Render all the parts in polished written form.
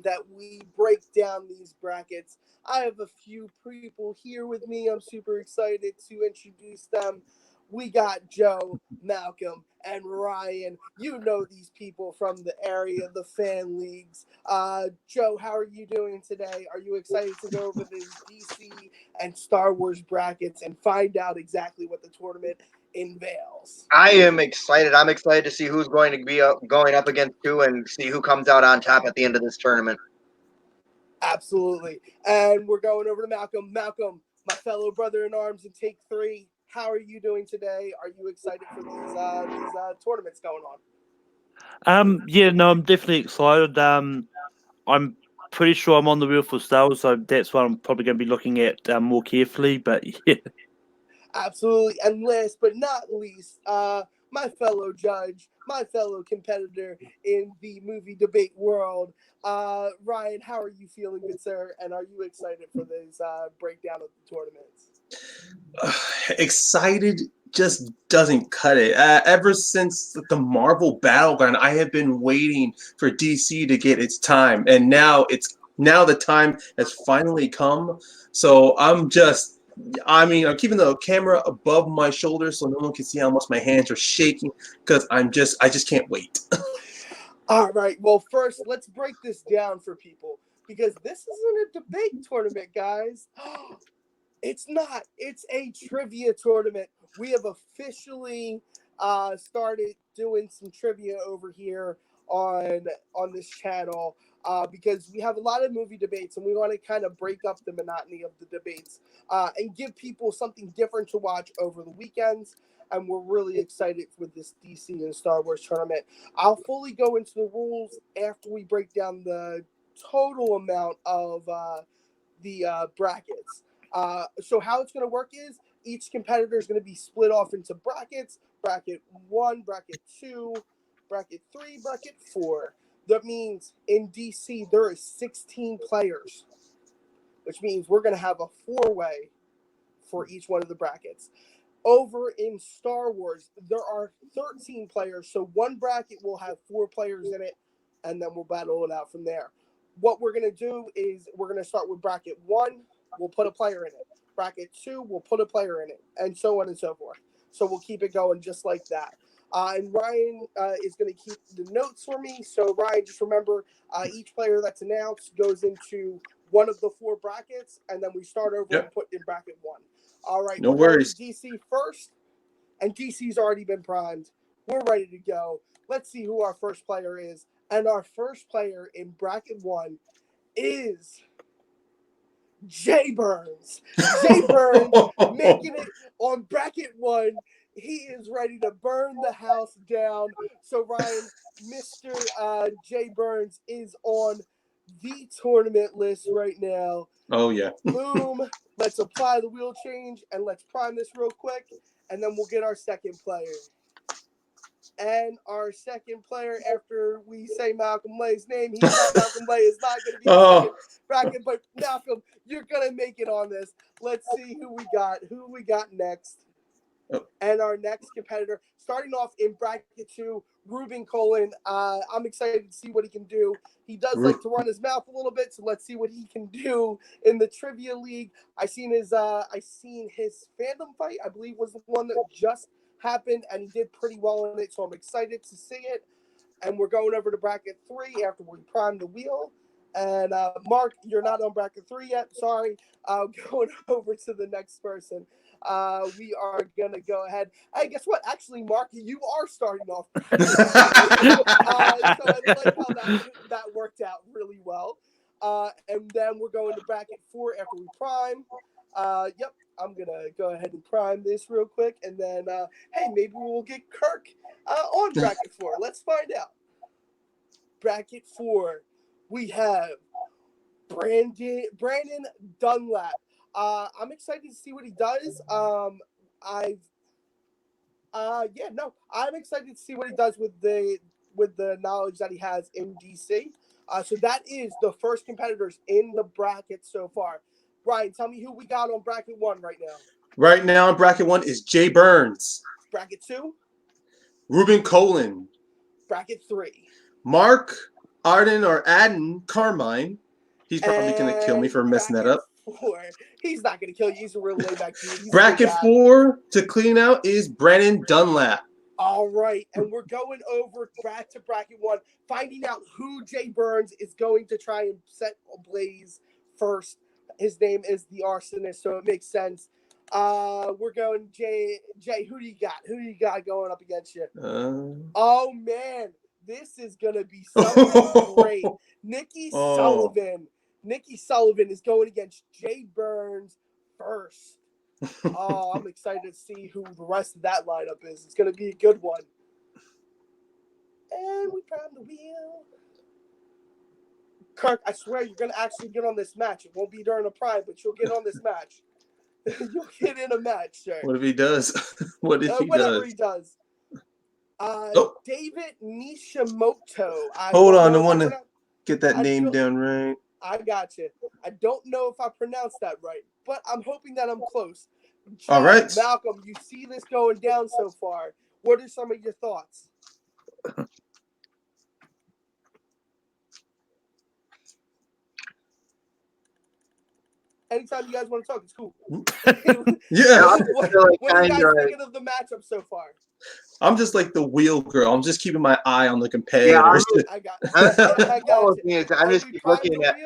that we break down these brackets. I have a few people here with me. I'm super excited to introduce them. We got Joe, Malcolm, and Ryan. You know these people from the area, the fan leagues. Joe, how are you doing today? Are you excited to go over these DC and Star Wars brackets and find out exactly what the tournament unveils? I am excited. I'm excited to see who's going to be going up against who and see who comes out on top at the end of this tournament. Absolutely. And we're going over to Malcolm. Malcolm, my fellow brother in arms in take three. How are you doing today? Are you excited for these tournaments going on? Yeah, no, I'm definitely excited. I'm pretty sure I'm on the wheel for sales, so that's what I'm probably going to be looking at more carefully. But yeah, Absolutely. And last but not least, my fellow judge, my fellow competitor in the movie debate world, Ryan, how are you feeling, good sir? And are you excited for this breakdown of the tournaments? Excited just doesn't cut it. Ever since the Marvel Battleground, I have been waiting for DC to get its time, and now the time has finally come. So I'm keeping the camera above my shoulders so no one can see how much my hands are shaking because I just can't wait. All right. Well, first, let's break this down for people because this isn't a debate tournament, guys. It's not. It's a trivia tournament. We have officially started doing some trivia over here on this channel because we have a lot of movie debates and we want to kind of break up the monotony of the debates and give people something different to watch over the weekends. And we're really excited with this DC and Star Wars tournament. I'll fully go into the rules after we break down the total amount of the brackets. So how it's going to work is each competitor is going to be split off into brackets: bracket one, bracket two, bracket three, bracket four. That means in DC there is 16 players, which means we're going to have a four-way for each one of the brackets. Over in Star Wars, there are 13 players, so one bracket will have four players in it, and then we'll battle it out from there. What we're going to do is we're going to start with bracket one, we'll put a player in it. Bracket two, we'll put a player in it, and so on and so forth. So we'll keep it going just like that. And Ryan is going to keep the notes for me. So, Ryan, just remember each player that's announced goes into one of the four brackets, and then we start over and Yep, put in bracket one. All right, no we're going to worries. DC first, and DC's already been primed. We're ready to go. Let's see who our first player is. And our first player in bracket one is Jay Burns. Jay Burns making it on bracket one. He is ready to burn the house down. So, Ryan, Mr. Jay Burns is on the tournament list right now. Oh yeah. Boom. Let's apply the wheel change and let's prime this real quick. And then we'll get our second player. And our second player, after we say Malcolm Lay's name, he thought Malcolm Lay is not going to be the second Oh, bracket, but Malcolm, you're going to make it on this. Let's see who we got. Who we got next? oh, And our next competitor, starting off in bracket two, Ruben Colin. I'm excited to see what he can do. He does like to run his mouth a little bit, so let's see what he can do in the trivia league. I seen his fandom fight. I believe was the one that just happened, and he did pretty well in it. So I'm excited to see it. And we're going over to bracket three after we prime the wheel. And Mark, you're not on bracket three yet. Sorry. Going over to the next person. We are gonna go ahead. Hey, guess what? Actually, Mark, you are starting off bracket three. So I like how that worked out really well. And then we're going to bracket four after we prime. Yep, I'm gonna go ahead and prime this real quick, and then hey, maybe we'll get Kirk on bracket four. Let's find out. Bracket four, we have Brandon Dunlap. I'm excited to see what he does. I've yeah, no, I'm excited to see what he does with the knowledge that he has in DC. So that is the first competitors in the bracket so far. Brian, tell me who we got on bracket one right now. right now in bracket one is Jay Burns, Bracket two, Ruben Colin, bracket three, Mark Arden or Adden Carmine. He's probably going to kill me And for messing that up. bracket 4. He's not going to kill you. He's a real layback dude. He's a good Bracket guy. 4 to clean out is Brandon Dunlap. All right, and we're going over back to bracket 1, finding out who Jay Burns is going to try and set ablaze first. His name is the Arsonist, so it makes sense. We're going Jay. Who do you got? Who do you got going up against you? Oh man, this is gonna be something great. Nikki Sullivan. Nikki Sullivan is going against Jay Burns first. Oh, I'm excited to see who the rest of that lineup is. It's going to be a good one. And we prime the wheel. Kirk, I swear you're going to actually get on this match. It won't be during a prime, but you'll get on this match. You'll get in a match, sir. What if he does? Whatever he does. David Nishimoto. Hold on, I want to get that name down right. I got you. I don't know if I pronounced that right, but I'm hoping that I'm close. All right. Malcolm, you see this going down so far. What are some of your thoughts? Anytime you guys want to talk, it's cool. Yeah. What are you guys thinking of the matchup so far? I'm just like the wheel girl. I'm just keeping my eye on the competitors. Yeah, I got you. I'm just looking at.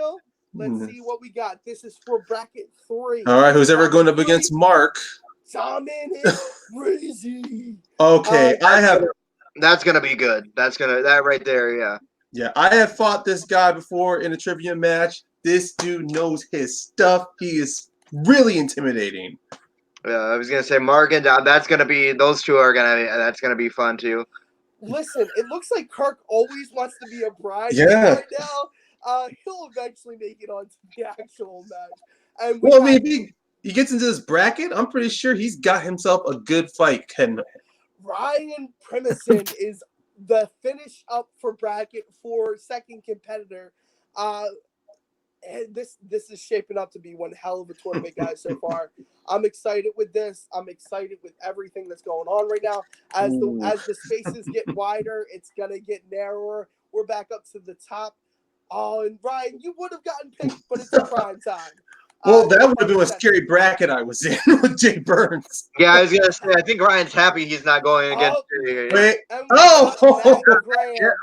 Let's see what we got. This is for bracket 3. All right, who's ever going up against Mark? Simon is crazy. Okay, I have. That's gonna be good. That right there, yeah. Yeah, I have fought this guy before in a trivia match. This dude knows his stuff. He is really intimidating. Yeah, I was gonna say Mark and that's gonna be those two are that's gonna be fun too. Listen, it looks like Kirk always wants to be a bride right now. He'll eventually make it onto the actual match. And well, maybe he gets into this bracket. I'm pretty sure he's got himself a good fight. Ryan Primison is the finish up for bracket for second competitor. And this is shaping up to be one hell of a tournament, guys, so far. I'm excited with this. I'm excited with everything that's going on right now. As the spaces get wider, it's gonna get narrower. We're back up to the top. Oh, and Ryan, you would have gotten picked, but it's a prime time. Well, that would have been a scary bracket I was in with Jay Burns. Yeah, I was gonna say. I think Ryan's happy he's not going against. Wait.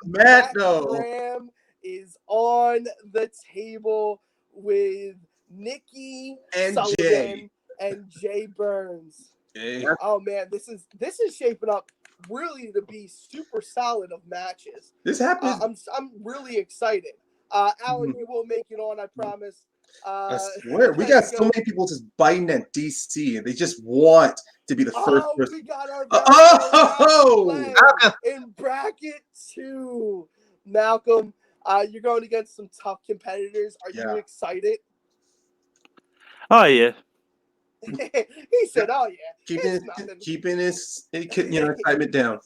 Matt Graham is on the table with Nikki and Sullivan Jay and Jay Burns. Jay. Oh man, this is shaping up really to be super solid of matches. This happens. I'm really excited. Alan, you will make it on, I promise. I swear, we got so many people just biting at DC, and they just want to be the first person. We got our in bracket 2. Malcolm, you're going against some tough competitors. Are you excited? Oh yeah. He said, "Oh yeah." Keeping his excitement down.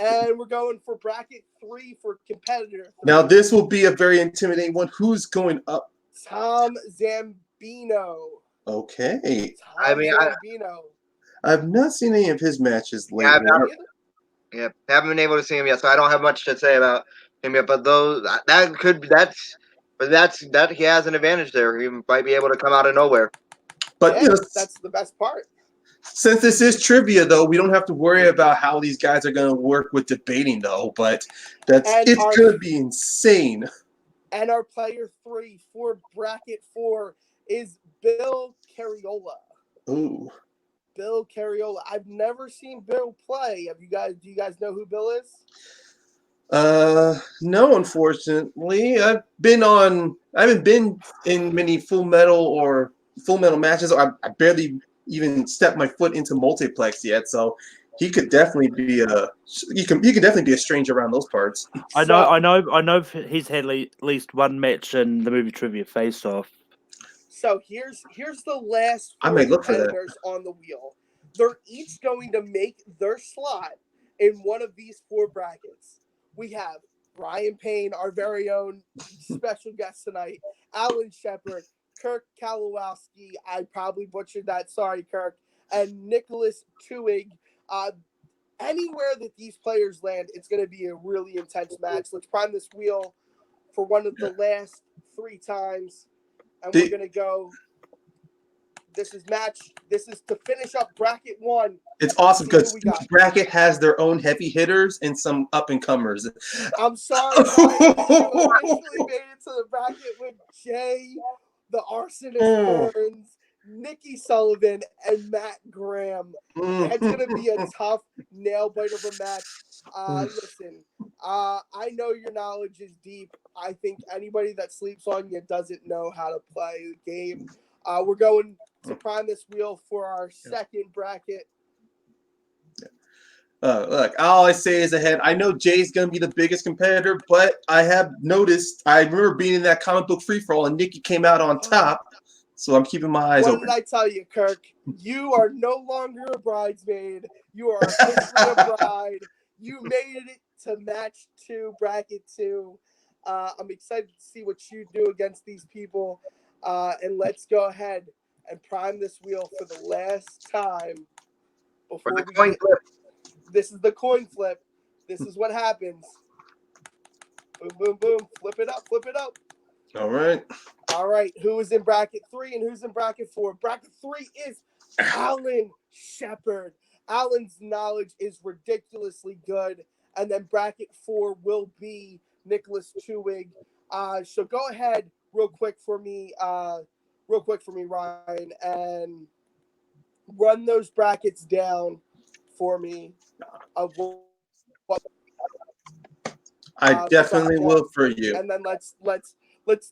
And we're going for bracket 3 for competitor 3. Now this will be a very intimidating one. Who's going up? Tom Zambino. Okay. Zambino. I've not seen any of his matches lately. Haven't been able to see him yet, so I don't have much to say about him yet. But that he has an advantage there. He might be able to come out of nowhere. But that's the best part. Since this is trivia, though, we don't have to worry about how these guys are going to work with debating, though. But it's going to be insane. And our player 3 for bracket 4 is Bill Carriola. Ooh. Bill Carriola. I've never seen Bill play. Do you guys know who Bill is? No, unfortunately. I haven't been in many Full Metal matches. I barely even stepped my foot into multiplex yet, so he could definitely be a stranger around those parts. I know he's had at least one match in the movie Trivia Face Off. So here's the last 4 competitors on the wheel. They're each going to make their slot in one of these 4 brackets. We have Ryan Payne, our very own special guest tonight, Alan Shepard, Kirk Kalowski, I probably butchered that, sorry Kirk, and Nicholas Tuig. anywhere that these players land, it's going to be a really intense match. Let's prime this wheel for one of the last 3 times, and we're going to go. This is to finish up bracket 1. It's awesome See who because we got. each bracket has their own heavy hitters and some up and comers. I'm sorry, guys. You officially made it to the bracket with Jay, the Arsonist Burns, Nikki Sullivan, and Matt Graham. That's going to be a tough nail biter of a match. Listen, I know your knowledge is deep. I think anybody that sleeps on you doesn't know how to play the game. We're going to prime this wheel for our second bracket. Look, all I say is ahead. I know Jay's going to be the biggest competitor, but I have noticed, I remember being in that comic book free-for-all, and Nikki came out on top, so I'm keeping my eyes open. What did I tell you, Kirk? You are no longer a bridesmaid. You are officially a bride. You made it to match 2, bracket 2. I'm excited to see what you do against these people. And let's go ahead and prime this wheel for the last time. For the coin flip. This is the coin flip. This is what happens. Boom, boom, boom. Flip it up, flip it up. All right. All right. Who is in bracket 3 and who's in bracket 4? Bracket 3 is Alan Shepard. Alan's knowledge is ridiculously good. And then bracket 4 will be Nicholas Chewig. So go ahead real quick for me, Ryan, and run those brackets down for me. Of what I definitely will for you. And then let's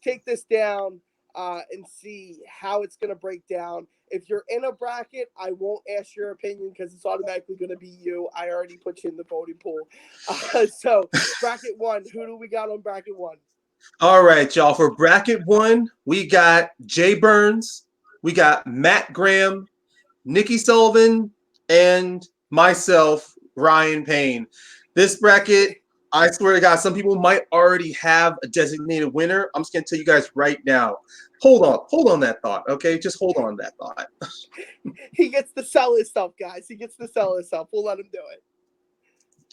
take this down and see how it's going to break down. If you're in a bracket, I won't ask your opinion because it's automatically going to be you. I already put you in the voting pool. So bracket 1, who do we got on bracket 1? All right, y'all. For bracket 1, we got Jay Burns, we got Matt Graham, Nikki Sullivan, and myself, Ryan Payne. This bracket, I swear to God, some people might already have a designated winner. I'm just going to tell you guys right now. Hold on that thought, okay? Just hold on that thought. He gets to sell his stuff, guys. He gets to sell his stuff. We'll let him do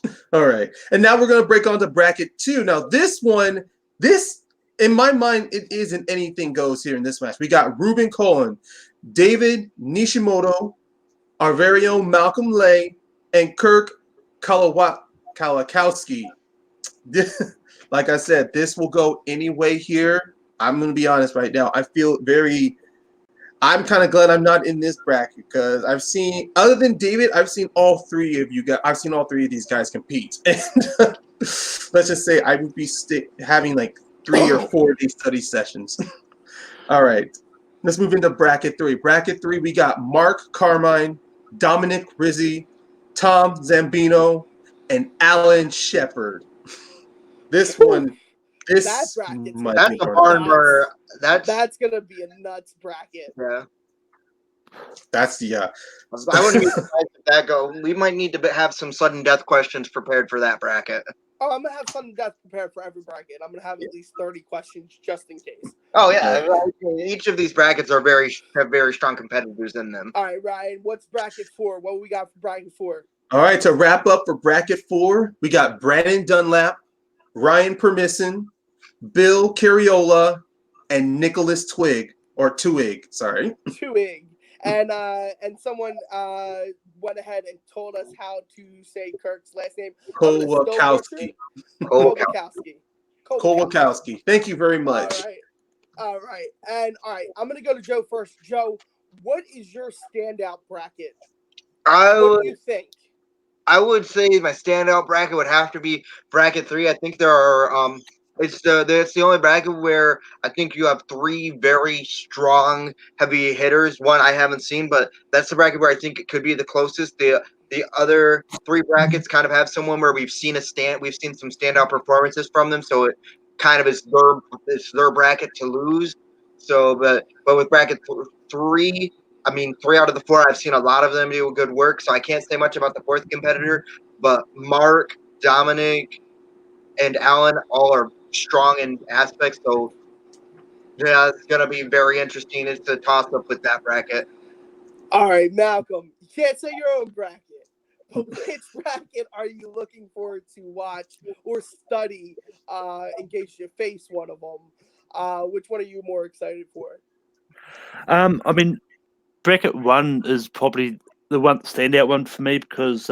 it. All right. And now we're going to break on to bracket 2. Now, this, in my mind, it isn't anything goes here in this match. We got Ruben Cohen, David Nishimoto, our very own Malcolm Lay, and Kirk Kalakowski. Like I said, this will go any way here. I'm going to be honest right now. I'm kind of glad I'm not in this bracket because I've seen, other than David, I've seen all 3 of you guys. I've seen all 3 of these guys compete. And let's just say I would be having like 3 or 4 of these study sessions. All right. Let's move into bracket 3. Bracket 3, we got Mark Carmine, Dominic Rizzi, Tom Zambino, and Alan Shepard. That's That's a barn burner. That's gonna be a nuts bracket. Yeah. That's the I wouldn't be surprised if that go. We might need to have some sudden death questions prepared for that bracket. Oh, I'm gonna have sudden death prepared for every bracket. I'm gonna have at least 30 questions just in case. Oh yeah, each of these brackets have very strong competitors in them. All right, Ryan. What's bracket 4? What we got for bracket 4? All right, to wrap up for bracket 4, we got Brandon Dunlap, Ryan Permisson, Bill Cariola, and Nicholas Twig. Sorry. Twig. And someone went ahead and told us how to say Kirk's last name. Kowalkowski. Kowalkowski. Thank you very much. All right. And all right, I'm gonna go to Joe first. Joe, what is your standout bracket? What do you think? I would say my standout bracket would have to be bracket 3. I think there are it's the only bracket where I think you have 3 very strong heavy hitters. One I haven't seen, but that's the bracket where I think it could be the closest. The other 3 brackets kind of have someone where we've seen some standout performances from them, so it kind of is their bracket to lose. So but with bracket 3, I mean, 3 out of the 4, I've seen a lot of them do good work, so I can't say much about the 4th competitor. But Mark, Dominic, and Alan all are strong in aspects, so yeah, it's going to be very interesting. It's a toss-up with that bracket. All right, Malcolm, you can't say your own bracket, which bracket are you looking forward to watch or study in case you face one of them? Which one are you more excited for? I mean, bracket 1 is probably the one standout one for me because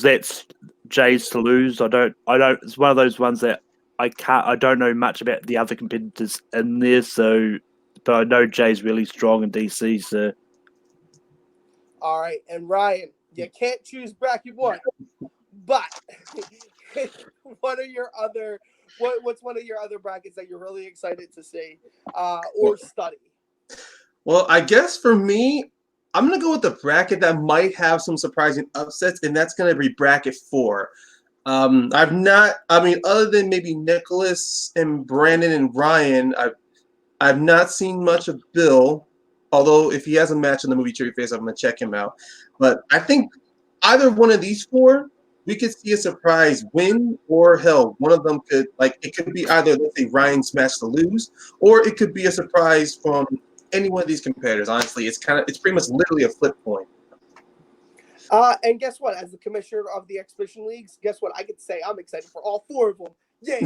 that's Jay's to lose. I don't. It's one of those ones that I don't know much about the other competitors in there, so but I know Jay's really strong in DC. So All right, and Ryan, you can't choose bracket 1, but what are your other what's one of your other brackets that you're really excited to see or study? Well, I guess for me, I'm gonna go with the bracket that might have some surprising upsets, and that's gonna be bracket 4. I've not. I mean, other than maybe Nicholas and Brandon and Ryan, I've not seen much of Bill. Although if he has a match in the movie Cherry Face, I'm gonna check him out. But I think either one of these four, we could see a surprise win, or hell, one of them could, like, it could be either, let's say, Ryan's match to lose, or it could be a surprise from any one of these competitors. Honestly, it's pretty much literally a flip coin. And guess what? As the commissioner of the Exhibition Leagues, guess what? I get to say I'm excited for all 4 of them. Yeah,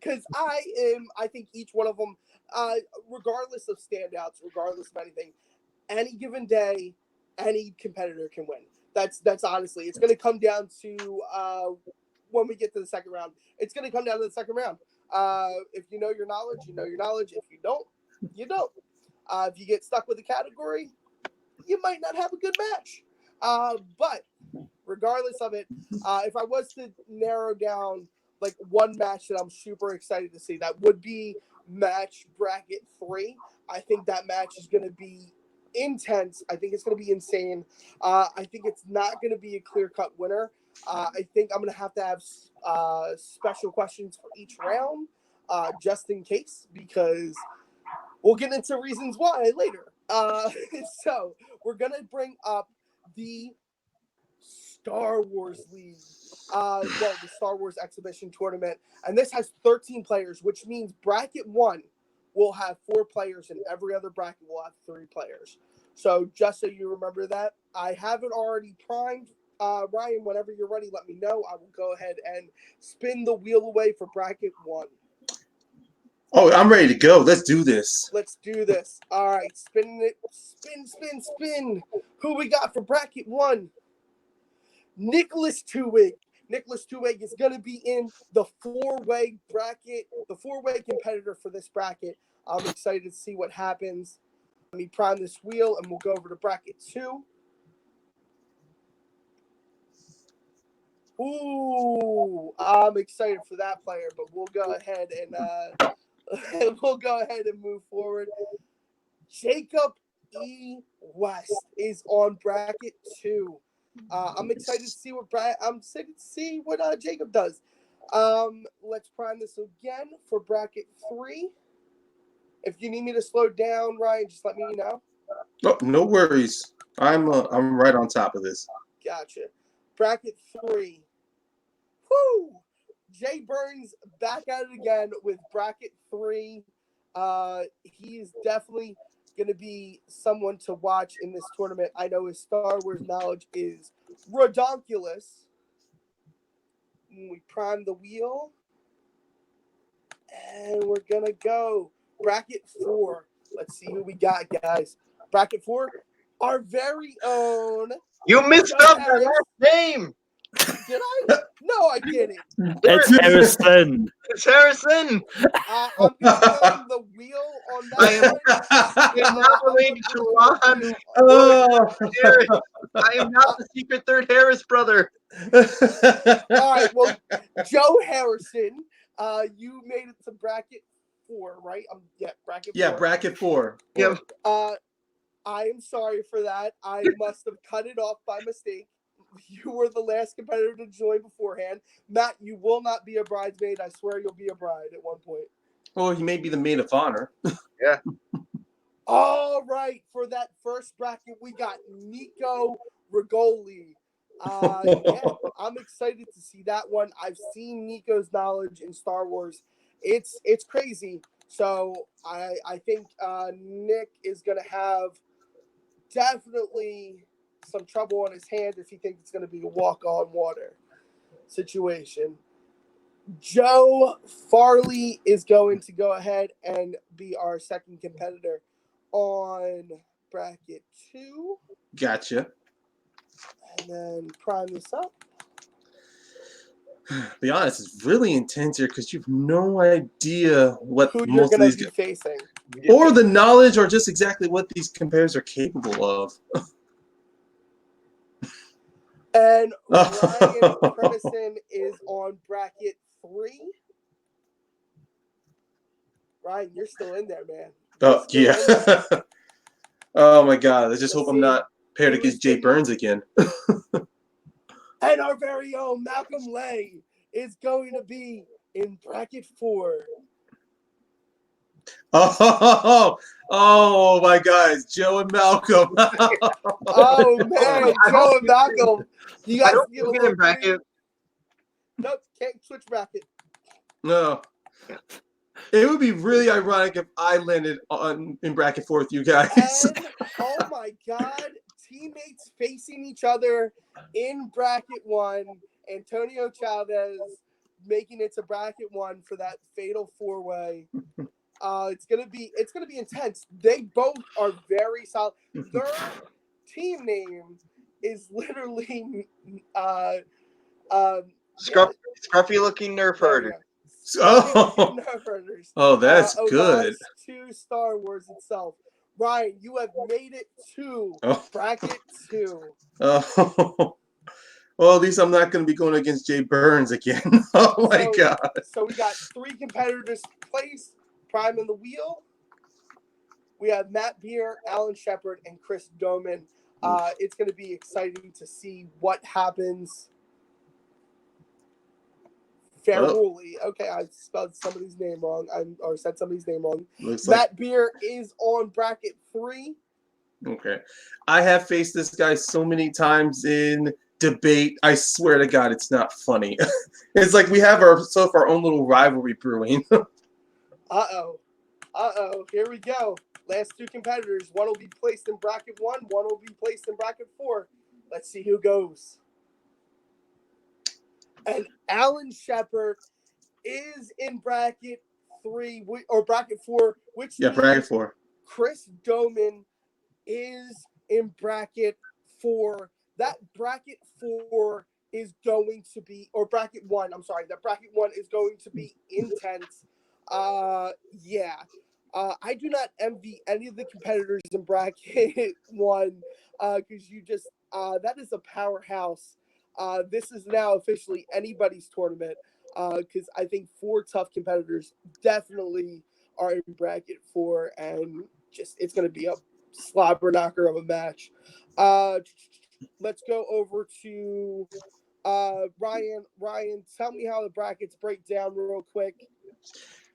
because I think each one of them, regardless of standouts, regardless of anything, any given day, any competitor can win. That's honestly, it's going to come down to when we get to the second round. It's going to come down to the second round. If you know your knowledge, you know your knowledge. If you don't, you don't. If you get stuck with a category, you might not have a good match. But regardless of it, if I was to narrow down like one match that I'm super excited to see, that would be match bracket 3. I think that match is going to be intense. I think it's going to be insane. I think it's not going to be a clear-cut winner. I think I'm going to have special questions for each round, just in case, because we'll get into reasons why later. So we're going to bring up the Star Wars League. The Star Wars Exhibition Tournament. And this has 13 players, which means bracket 1 will have 4 players and every other bracket will have 3 players. So just so you remember that, I have it already primed. Ryan, whenever you're ready, let me know. I will go ahead and spin the wheel away for bracket 1. Oh, I'm ready to go. Let's do this. Let's do this. All right, spinning it. Spin. Who we got for bracket 1? Nicholas Two-Wig. Nicholas Two-Wig is going to be in the 4-way bracket, the 4-way competitor for this bracket. I'm excited to see what happens. Let me prime this wheel, and we'll go over to bracket 2. Ooh, I'm excited for that player, but we'll go ahead and move forward. Jacob E. West is on bracket 2. I'm excited to see what Jacob does. Let's prime this again for bracket 3. If you need me to slow down, Ryan, just let me know. Oh, no worries. I'm right on top of this. Gotcha. Bracket 3. Whoo! Jay Burns back at it again with bracket 3. He is definitely going to be someone to watch in this tournament. I know his Star Wars knowledge is redonkulous. We prime the wheel. And we're going to go. Bracket 4. Let's see who we got, guys. Bracket 4. Our very own. You mixed up your last name. Did I? No, I didn't. it's Harrison. It's Harrison. I'm going to turn the wheel on that. I am not related to Ron. I am not the secret third Harris brother. All right, well, Joe Harrison, you made it to bracket 4, right? Bracket 4. Yeah, bracket 4. Yep. I am sorry for that. I must have cut it off by mistake. You were the last competitor to join beforehand. Matt, you will not be a bridesmaid. I swear you'll be a bride at one point. Well, he may be the maid of honor. Yeah. All right, for that first bracket, we got Nico Rigoli. I'm excited to see that one. I've seen Nico's knowledge in Star Wars. It's crazy. So I think Nick is going to have definitely some trouble on his hand if he thinks it's going to be a walk-on water situation. Joe Farley is going to go ahead and be our second competitor on bracket 2. Gotcha. And then prime this up. Be honest, it's really intense here because you have no idea what Who you're most of going to these be facing. or the knowledge or just exactly what these competitors are capable of. And Ryan Premison is on bracket 3. Ryan, you're still in there, man. Oh, You're still in there. yeah. Oh, my God. I just hope I'm See, not paired he against was Jay getting- Burns again. And our very own Malcolm Lay is going to be in bracket 4. Oh, my guys. Joe and Malcolm. Oh, man. Joe and Malcolm. You I guys don't get a think little in bracket. Nope, can't switch bracket. No. It would be really ironic if I landed in bracket 4 with you guys. And, oh my God, teammates facing each other in bracket 1. Antonio Chavez making it to bracket 1 for that fatal 4-way. It's gonna be intense. They both are very solid. Their team name is literally Scruffy looking nerf herder. Oh. Oh, that's good. Homage to Star Wars itself. Ryan, you have made it to Oh. bracket 2. Oh. Well, at least I'm not going to be going against Jay Burns again. Oh, my God. So we got 3 competitors placed, prime in the wheel. We have Matt Beer, Alan Shepard, and Chris Doman. It's going to be exciting to see what happens. Ferruli. Okay, I spelled somebody's name wrong. Or said somebody's name wrong. Looks like Matt Beer is on bracket 3. okay. I have faced this guy so many times in debate. I swear to God, it's not funny. It's like we have our own little rivalry brewing. Uh-oh. Here we go. Last 2 competitors. One will be placed in bracket 1. One will be placed in bracket 4. Let's see who goes. And Alan Shepard is in bracket 3 or bracket 4, which Yeah, means bracket 4. Chris Doman is in bracket 4. That bracket 4 is going to be, or bracket 1, I'm sorry, that bracket 1 is going to be intense. Yeah. I do not envy any of the competitors in bracket 1 because you just, that is a powerhouse. This is now officially anybody's tournament because I think 4 tough competitors definitely are in bracket 4 and just it's going to be a slobber knocker of a match. Let's go over to Ryan. Ryan, tell me how the brackets break down real quick.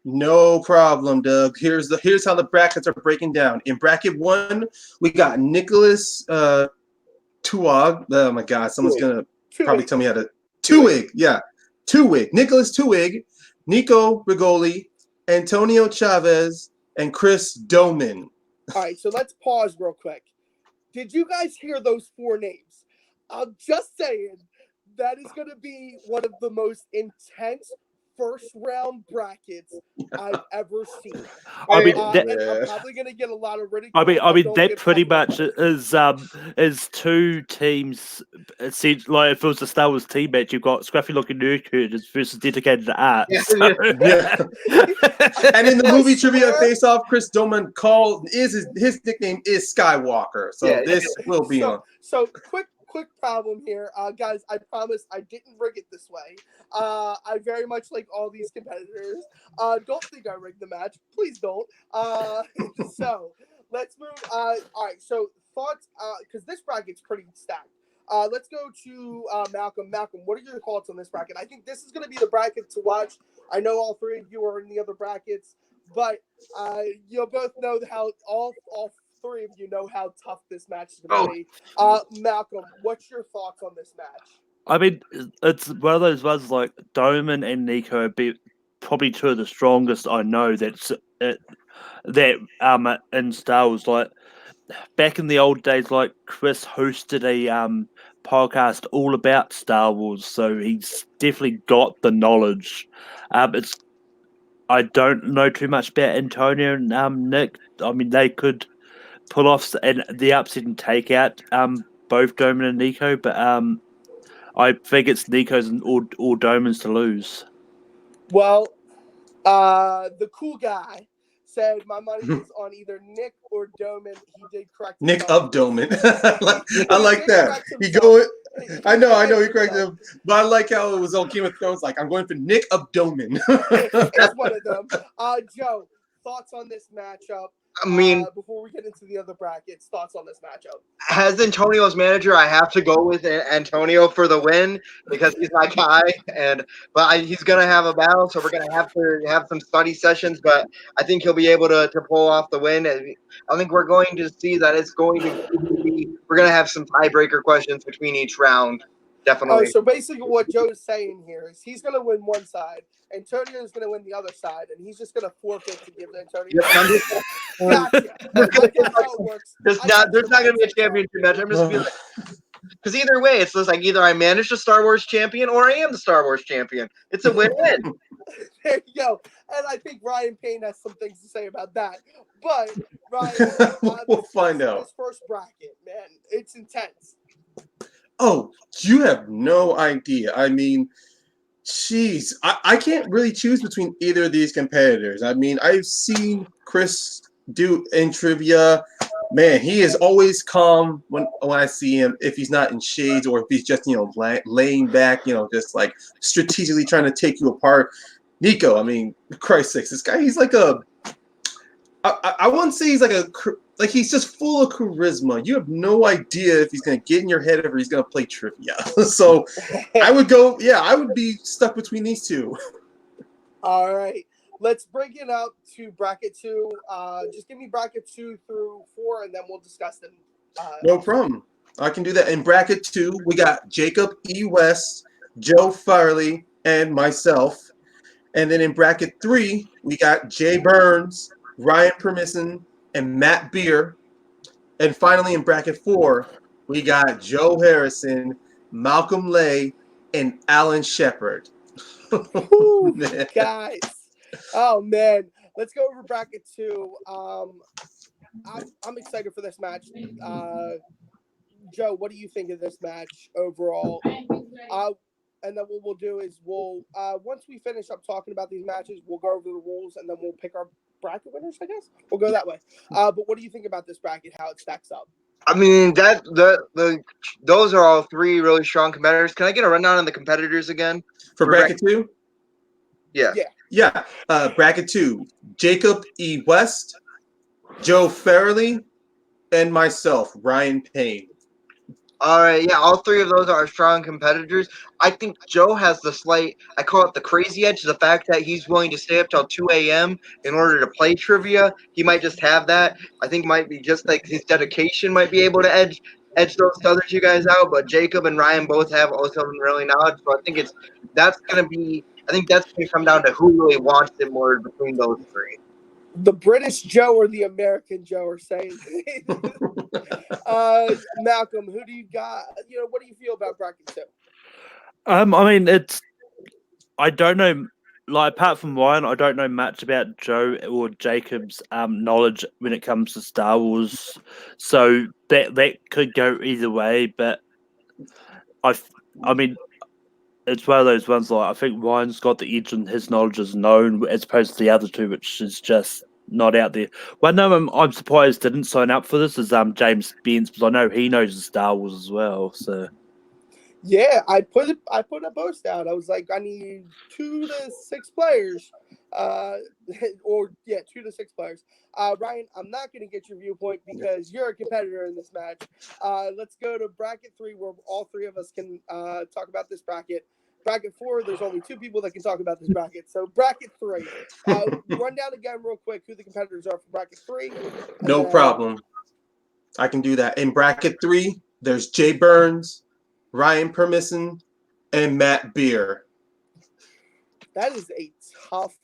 No problem, Doug. Here's how the brackets are breaking down. In bracket 1, we got Nicholas Tuag. Oh my God, someone's gonna probably tell me how to Tuig. Yeah, Tuig. Nicholas Tuig, Nico Rigoli, Antonio Chavez, and Chris Doman. All right, so let's pause real quick. Did you guys hear those 4 names? I'm just saying that is going to be one of the most intense first round brackets I've ever seen. I mean, And I'm probably going to get a lot of ridicule. I mean Don't that get pretty fucked up. much is 2 teams. It seems like if it was a Star Wars team match, you've got Scruffy Looking Nerd versus Dedicated to Art. Yeah, So- Yeah. And in the I movie trivia swear- face off, Chris Doman his nickname is Skywalker. So Yeah, this will be on. So quick problem here, guys. I promise I didn't rig it this way. I very much like all these competitors. Don't think I rigged the match. Please don't. So let's move. All right. So thoughts, because this bracket's pretty stacked. Let's go to Malcolm. Malcolm, what are your thoughts on this bracket? I think this is going to be the bracket to watch. I know all 3 of you are in the other brackets, but you'll both know how all 3 of you know how tough this match is going to be. Malcolm, what's your thoughts on this match? I mean, it's one of those ones like Doman and Nico are probably 2 of the strongest I know. In Star Wars, like back in the old days, like Chris hosted a podcast all about Star Wars, so he's definitely got the knowledge. It's I don't know too much about Antonio and Nick. I mean, they could pull off the upset and take out both Doman and Nico, but I think it's Nico's and all Doman's to lose. Well, the cool guy said my money is on either Nick or Doman. He did correct Nick himself. of Doman. He I like did that. correct He himself. go. I know. He corrected corrected himself. him, but I like how it was on Game of Thrones. Like, I'm going for Nick of Doman. It's one of them. Joe, thoughts on this matchup? I mean, Before we get into the other brackets, thoughts on this matchup? as Antonio's manager, I have to go with Antonio for the win because he's my guy, he's gonna have a battle, so we're gonna have to have some study sessions. But I think he'll be able to pull off the win. I think we're going to see that we're gonna have some tiebreaker questions between each round. Definitely. So basically, what Joe's saying here is he's going to win one side, Antonio is going to win the other side, and he's just going to forfeit to give Antonio. Gotcha. I get how it works. There's not going to be a championship match. I'm just feeling because either way, it's just like either I manage the Star Wars champion or I am the Star Wars champion. It's a win-win. There you go. And I think Ryan Payne has some things to say about that. But Ryan, we'll find out. This first bracket, man, it's intense. Oh, you have no idea. I mean, jeez, I can't really choose between either of these competitors. I mean, I've seen Chris do in trivia. Man, he is always calm when I see him. If he's not in shades or if he's just laying back, just like strategically trying to take you apart. Nico, I mean, Christ sakes, this guy, he's like I wouldn't say he's like he's just full of charisma. You have no idea if he's going to get in your head or he's going to play trivia. So I would be stuck between these two. All right. Let's break it up to bracket 2. Just give me bracket 2 through 4, and then we'll discuss them. No problem. I can do that. In bracket 2, we got Jacob E. West, Joe Farley, and myself. And then in bracket 3, we got Jay Burns, Ryan Permisson, and Matt Beer. And finally, in bracket 4, we got Joe Harrison, Malcolm Lay, and Alan Shepard. Ooh, guys. Oh, man. Let's go over bracket 2. I'm excited for this match. Joe, what do you think of this match overall? And then what we'll do is once we finish up talking about these matches, we'll go over the rules, and then we'll pick our bracket winners, I guess. We'll go that way. But what do you think about this bracket, how it stacks up? I mean, those are all three really strong competitors. Can I get a rundown on the competitors again? For bracket 2? Yeah. Bracket 2, Jacob E. West, Joe Farley, and myself, Ryan Payne. All right, yeah, all three of those are strong competitors. I think Joe has the slight, I call it the crazy edge, the fact that he's willing to stay up till 2 a.m. in order to play trivia. He might just have that. I think might be just like his dedication might be able to edge those other two guys out, but Jacob and Ryan both have also really knowledge. So I think that's gonna come down to who really wants it more between those three. The British Joe or the American Joe are saying. Malcolm, who do you got? What do you feel about bracket 2? I mean, I don't know. Like, apart from Ryan, I don't know much about Joe or Jacob's knowledge when it comes to Star Wars. So that could go either way. But I mean, it's one of those ones. Like, I think Ryan's got the edge, and his knowledge is known, as opposed to the other two, which is just not out there. One name I'm surprised didn't sign up for this is James Spence, because I know he knows the Star Wars as well. So yeah, I put a post out. I was like, I need 2 to 6 players, 2 to 6 players. Ryan, I'm not going to get your viewpoint because you're a competitor in this match. Let's go to bracket 3, where all three of us can talk about this bracket. Bracket 4, there's only 2 people that can talk about this bracket. So bracket 3, run down again real quick who the competitors are for bracket 3. No problem. I can do that. In bracket 3, there's Jay Burns, Ryan Permisson, and Matt Beer. That is a tough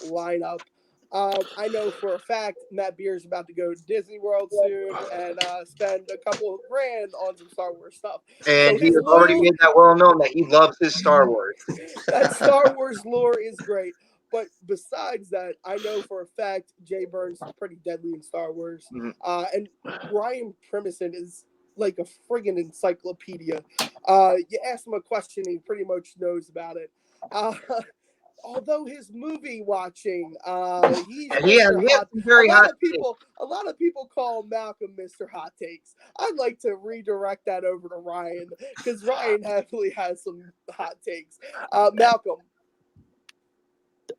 lineup. I know for a fact Matt Beer is about to go to Disney World soon and spend a couple of grand on some Star Wars stuff. And So he his has already loyal made that well known that he loves his Star Wars. that Star Wars lore is great. But besides that, I know for a fact Jay Burns is pretty deadly in Star Wars. Mhm. And Ryan Primison is like a friggin' encyclopedia. You ask him a question, he pretty much knows about it. Uh, although his movie watching, he's And Mr. he has Hot. some very hot takes. A lot of people call Malcolm Mr. Hot Takes. I'd like to redirect that over to Ryan because Ryan definitely has some hot takes. Malcolm,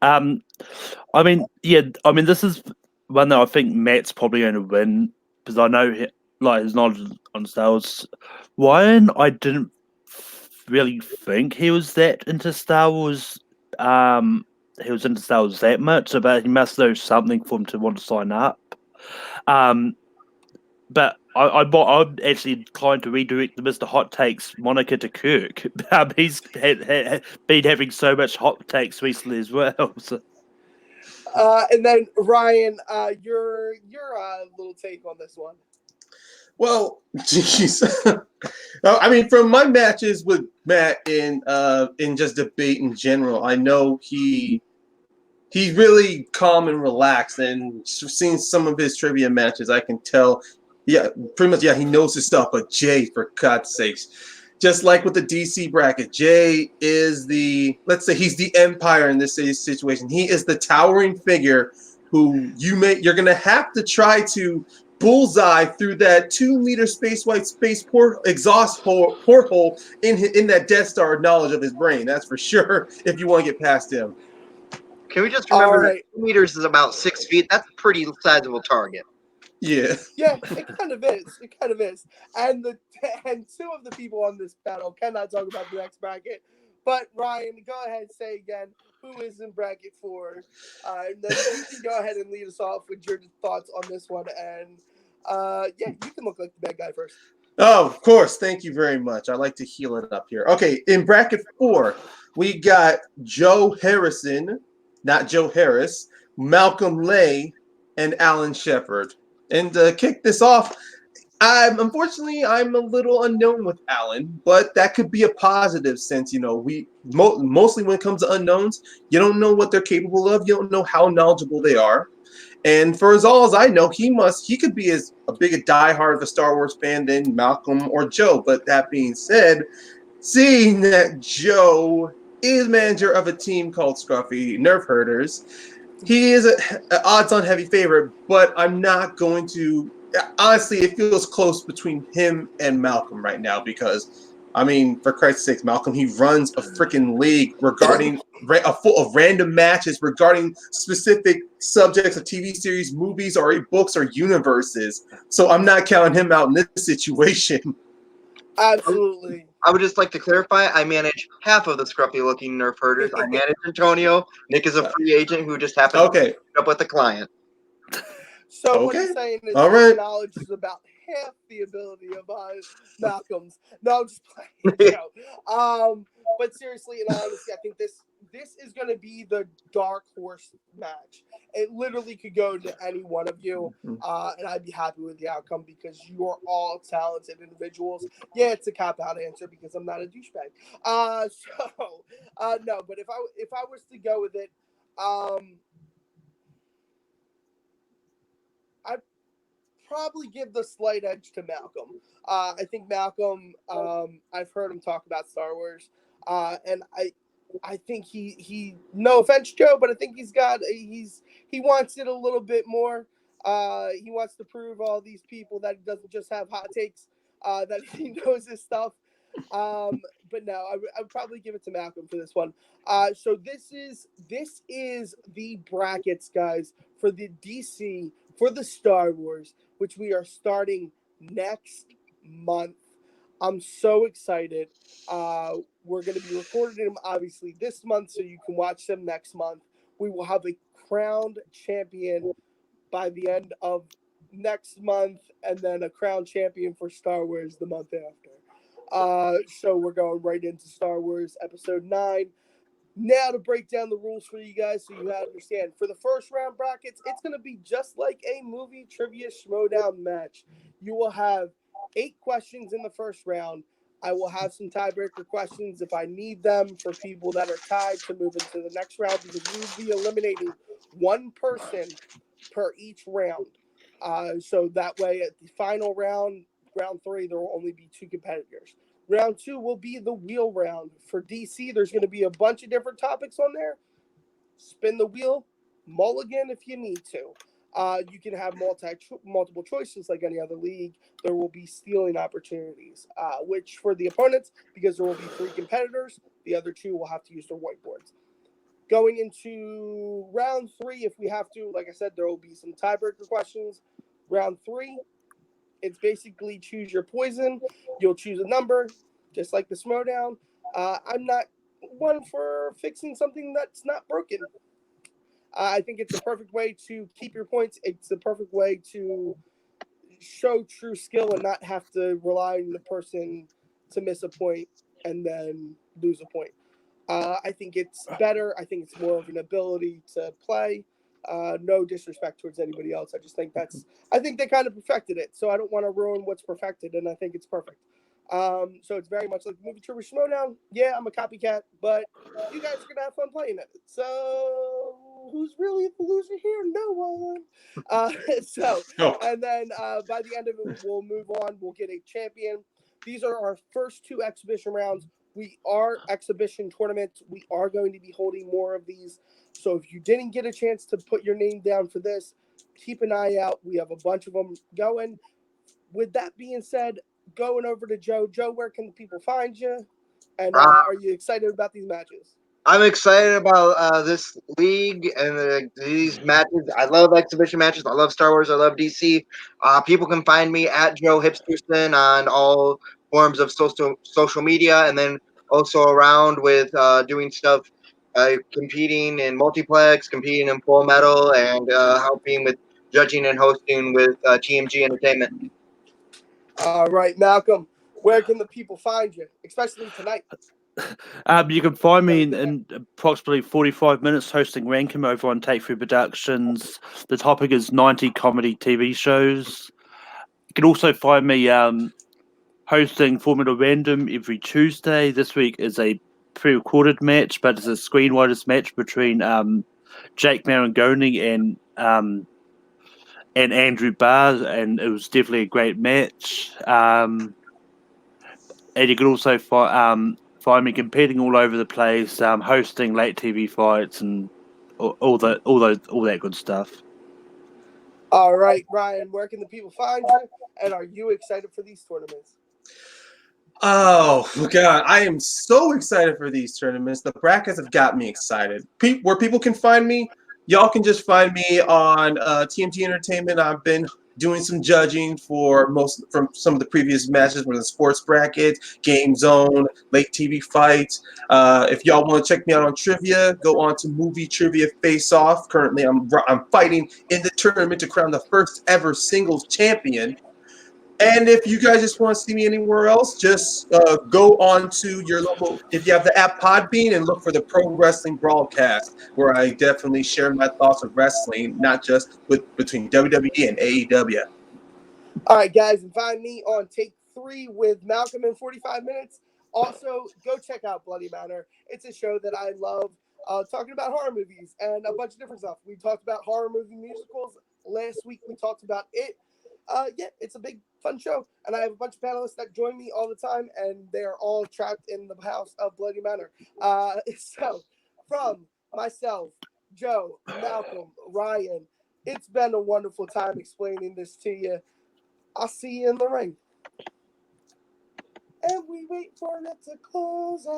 I mean, yeah, I mean, this is one that I think Matt's probably going to win because I know like his knowledge on Star Wars. Ryan, I didn't really think he was that into Star Wars. He was into Star Wars that much, but he must know something for him to want to sign up. But I'm actually inclined to redirect the Mr. Hot Takes moniker to Kirk. He's been having so much hot takes recently as well. So. and then Ryan, your little take on this one. Well, jeez. I mean, from my matches with Matt in just debate in general, I know he's really calm and relaxed. And seeing some of his trivia matches, I can tell, yeah, pretty much, yeah, he knows his stuff. But Jay, for God's sakes, just like with the DC bracket, Jay is let's say he's the empire in this situation. He is the towering figure who you're gonna have to try to bullseye through that 2-meter space exhaust porthole in that Death Star knowledge of his brain. That's for sure. If you want to get past him. Can we just remember All that right. 2 meters is about 6 feet? That's a pretty sizable target. Yeah. Yeah, it kind of is. It kind of is. And two of the people on this panel cannot talk about the next bracket. But Ryan, go ahead and say again who is in bracket 4. And then you can go ahead and lead us off with your thoughts on this one. And yeah, you can look like the bad guy first. Oh, of course. Thank you very much. I like to heal it up here. Okay, in bracket 4, we got Joe Harrison, not Joe Harris, Malcolm Lay, and Alan Shepard. And to kick this off, unfortunately I'm a little unknown with Alan, but that could be a positive since we mostly when it comes to unknowns, you don't know what they're capable of, you don't know how knowledgeable they are. And for as all as I know, he could be as a big a diehard of a Star Wars fan than Malcolm or Joe. But that being said, seeing that Joe is manager of a team called Scruffy Nerf Herders, he is an odds-on heavy favorite. But I'm not going to. Honestly, it feels close between him and Malcolm right now because, I mean, for Christ's sake, Malcolm, he runs a freaking league regarding full of random matches regarding specific subjects of TV series, movies, or books or universes. So I'm not counting him out in this situation. Absolutely. I would just like to clarify, I manage half of the scruffy-looking Nerf herders. I manage Antonio. Nick is a free agent who just happened to pick up with a client. So what he's saying is All his right. knowledge is about half the ability of Malcolm's. No, I'm just playing. But seriously and honestly, I think this is going to be the dark horse match. It literally could go to any one of you, and I'd be happy with the outcome because you are all talented individuals. Yeah, it's a cop-out answer because I'm not a douchebag. No, but if I was to go with it, I'd probably give the slight edge to Malcolm. I think Malcolm. I've heard him talk about Star Wars, and I think he. No offense, Joe, but I think he wants it a little bit more. He wants to prove all these people that he doesn't just have hot takes. That he knows his stuff. But no, I would probably give it to Malcolm for this one. So this is the brackets, guys, for the DC for the Star Wars, which we are starting next month. I'm so excited. We're going to be recording them obviously this month, so you can watch them next month. We will have a crowned champion by the end of next month, and then a crowned champion for Star Wars the month after. So we're going right into Star Wars Episode 9. Now to break down the rules for you guys so you understand. For the first round brackets, it's going to be just like a movie trivia schmodown match. You will have 8 questions in the first round. I will have some tiebreaker questions if I need them for people that are tied to move into the next round because we will be eliminating one person per each round. So that way at the final round, round 3, there will only be 2 competitors. Round 2 will be the wheel round. For DC, there's going to be a bunch of different topics on there. Spin the wheel, mulligan if you need to. You can have multiple choices like any other league. There will be stealing opportunities, which for the opponents, because there will be 3 competitors, the other 2 will have to use their whiteboards. Going into round 3, if we have to, like I said, there will be some tiebreaker questions. Round 3, it's basically choose your poison. You'll choose a number, just like the Schmodown. I'm not one for fixing something that's not broken. I think it's a perfect way to keep your points. It's the perfect way to show true skill and not have to rely on the person to miss a point and then lose a point. I think it's better. I think it's more of an ability to play. No disrespect towards anybody else. I just think I think they kind of perfected it. So I don't want to ruin what's perfected, and I think it's perfect. So it's very much like the movie Trivia Schmodown. Yeah, I'm a copycat, but you guys are going to have fun playing it. So who's really the loser here? No one. And then by the end of it, we'll move on. We'll get a champion. These are our first 2 exhibition rounds. We are exhibition tournaments. We are going to be holding more of these. So if you didn't get a chance to put your name down for this, keep an eye out. We have a bunch of them going. With that being said, going over to Joe. Joe, where can the people find you? And are you excited about these matches? I'm excited about this league and these matches. I love exhibition matches. I love Star Wars. I love DC. People can find me at Joe Hipsterson on all forms of social media, and then also around with doing stuff, competing in multiplex, competing in Full Metal, and helping with judging and hosting with TMG Entertainment. All right, Malcolm, where can the people find you, especially tonight? You can find me in approximately 45 minutes hosting Rankum over on Take 3 Productions. The topic is 90 comedy TV shows. You can also find me hosting Formula Random every Tuesday. This week is a pre-recorded match, but it's a screenwriters match between Jake Marangoni and Andrew Barr, and it was definitely a great match. And you can also find me competing all over the place, hosting late TV fights and all that good stuff. All right, Ryan, where can the people find you? And are you excited for these tournaments? Oh God, I am so excited for these tournaments. The brackets have got me excited. Where people can find me, y'all can just find me on TMG Entertainment. I've been doing some judging from some of the previous matches for the sports bracket, Game Zone, late TV fights. If y'all want to check me out on trivia, go on to Movie Trivia Face Off. Currently, I'm fighting in the tournament to crown the first ever singles champion. And if you guys just want to see me anywhere else, just go on to your local, if you have the app Podbean, and look for the Pro Wrestling Broadcast, where I definitely share my thoughts of wrestling, not just between WWE and AEW. All right, guys, and find me on Take 3 with Malcolm in 45 minutes. Also, go check out Bloody Manor. It's a show that I love, talking about horror movies and a bunch of different stuff. We talked about horror movie musicals. Last week, we talked about it. Yeah, it's a big, fun show. And I have a bunch of panelists that join me all the time, and they're all trapped in the house of Bloody Manor. So, from myself, Joe, Malcolm, Ryan, it's been a wonderful time explaining this to you. I'll see you in the ring. And we wait for it to close out.